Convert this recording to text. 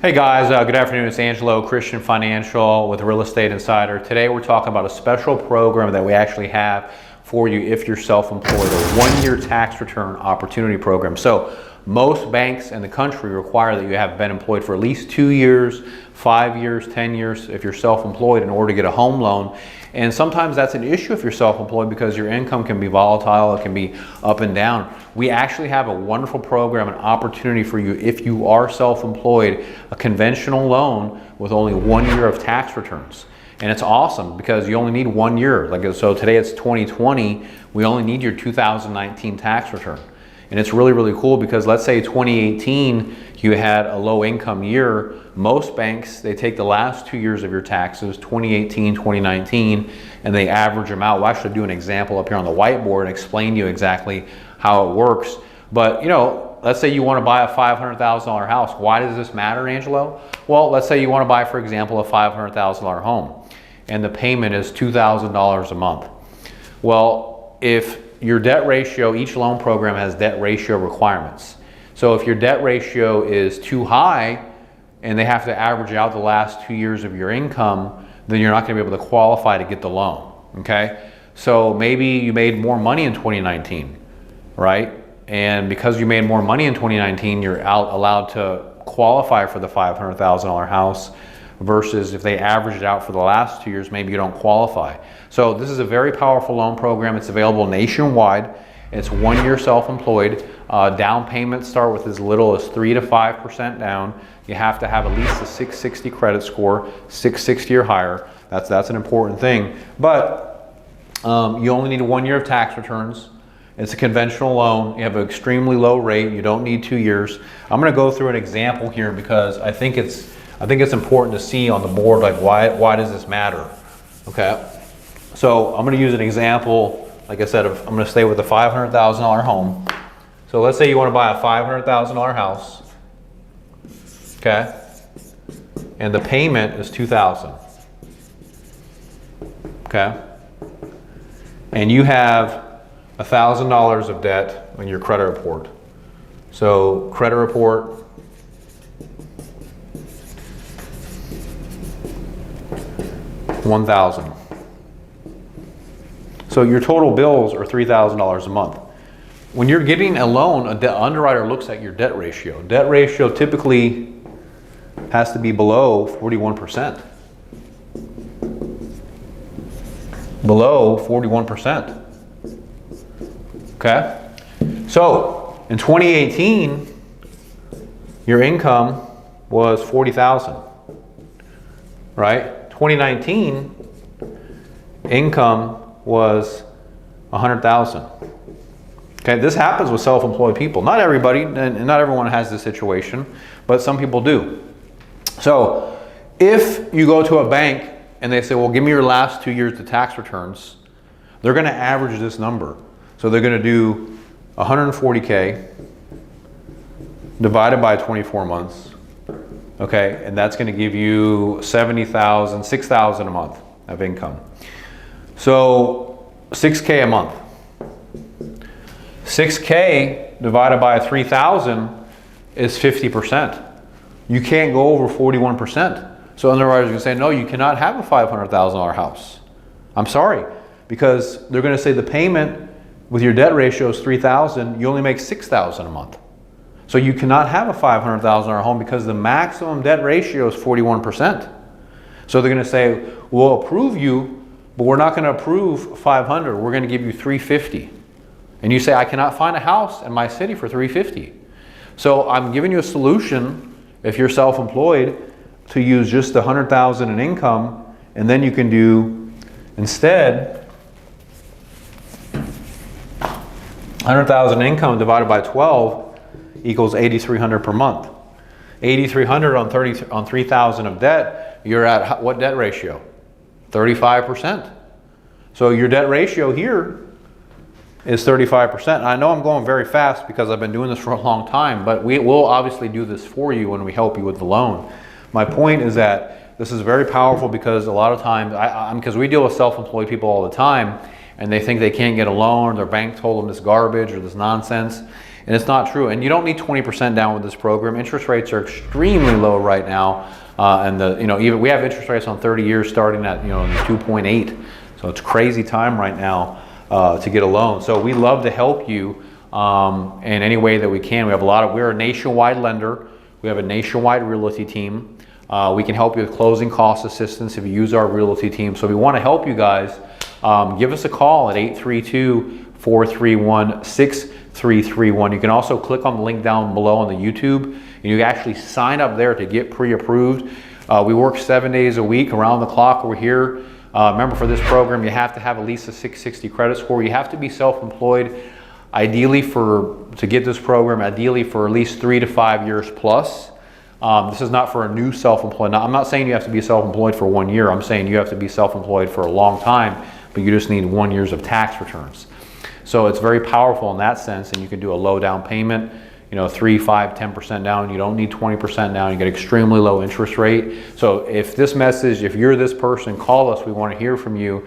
Hey guys, good afternoon. It's AngeloChristian Financial with Real Estate Insider. Today we're talking about a special program that we actually have for you if you're self-employed, a one-year tax return opportunity program. So most banks in the country require that you have been employed for at least 2 years, 5 years, 10 years if you're self-employed in order to get a home loan. And sometimes that's an issue if you're self-employed because your income can be volatile, it can be up and down. We actually have a wonderful program, an opportunity for you if you are self-employed, a conventional loan with only 1 year of tax returns. And it's awesome because you only need 1 year. So today it's 2020, we only need your 2019 tax return. And it's really, really cool because let's say 2018, you had a low income year. Most banks, they take the last 2 years of your taxes, 2018, 2019, and they average them out. We'll actually do an example up here on the whiteboard and explain to you exactly how it works. But let's say you want to buy a $500,000 house. Why does this matter, Angelo? Well, let's say you want to buy, for example, a $500,000 home and the payment is $2,000 a month. Well, if your debt ratio, each loan program has debt ratio requirements. So if your debt ratio is too high and they have to average out the last 2 years of your income, then you're not going to be able to qualify to get the loan, okay? So maybe you made more money in 2019, right? And because you made more money in 2019, you're allowed to qualify for the $500,000 house versus if they average it out for the last 2 years, maybe you don't qualify. So this is a very powerful loan program. It's available nationwide. It's 1 year self-employed. Down payments start with as little as 3 to 5% down. You have to have at least a 660 credit score, 660 or higher. That's an important thing. But you only need 1 year of tax returns. It's a conventional loan. You have an extremely low rate. You don't need 2 years. I'm going to go through an example here because I think it's important to see on the board, like why does this matter? Okay. So I'm going to use an example. Like I said, I'm going to stay with a $500,000 home. So let's say you want to buy a $500,000 house, okay? And the payment is $2,000, okay? And you have $1,000 of debt on your credit report. So credit report, $1,000. So your total bills are $3,000 a month. When you're getting a loan, the underwriter looks at your debt ratio. Debt ratio typically has to be below 41%. Below 41%. Okay? So in 2018, your income was $40,000. Right? 2019, income was $100,000. Okay, this happens with self-employed people. Not everybody, and not everyone has this situation, but some people do. So if you go to a bank and they say, well, give me your last 2 years of tax returns, they're going to average this number. So they're going to do 140K divided by 24 months. Okay, and that's going to give you $70,000, $6,000 a month of income. So $6K a month. 6K divided by 3,000 is 50%. You can't go over 41%. So underwriters are going to say, no, you cannot have a $500,000 house. I'm sorry, because they're going to say the payment with your debt ratio is 3,000. You only make 6,000 a month. So you cannot have a $500,000 home because the maximum debt ratio is 41%. So they're going to say, we'll approve you, but we're not going to approve 500. We're going to give you 350. And you say, I cannot find a house in my city for 350. So I'm giving you a solution, if you're self-employed, to use just the 100,000 in income, and then you can do, instead, 100,000 income divided by 12 equals 8,300 per month. 8,300 on 3,000 of debt, you're at what debt ratio? 35%. So your debt ratio here is 35%. I know I'm going very fast because I've been doing this for a long time, but we will obviously do this for you when we help you with the loan. My point is that this is very powerful because a lot of times, because we deal with self-employed people all the time, and they think they can't get a loan, or their bank told them this garbage or this nonsense. And it's not true. And you don't need 20% down with this program. Interest rates are extremely low right now. And even we have interest rates on 30 years starting at 2.8. So it's crazy time right now to get a loan. So we love to help you in any way that we can. We're a nationwide lender. We have a nationwide realty team. We can help you with closing cost assistance if you use our realty team. So we want to help you guys. Give us a call at 832-431-6331. You can also click on the link down below on the YouTube, and you can actually sign up there to get pre-approved. We work 7 days a week, around the clock. We're here. Remember, for this program, you have to have at least a 660 credit score. You have to be self-employed, ideally to get this program, ideally for at least 3 to 5 years plus. This is not for a new self-employed. Now, I'm not saying you have to be self-employed for 1 year. I'm saying you have to be self-employed for a long time, but you just need 1 year of tax returns. So it's very powerful in that sense, and you can do a low down payment, 3, 5, 10% down. You don't need 20% down. You get extremely low interest rate. So if you're this person, call us. We want to hear from you.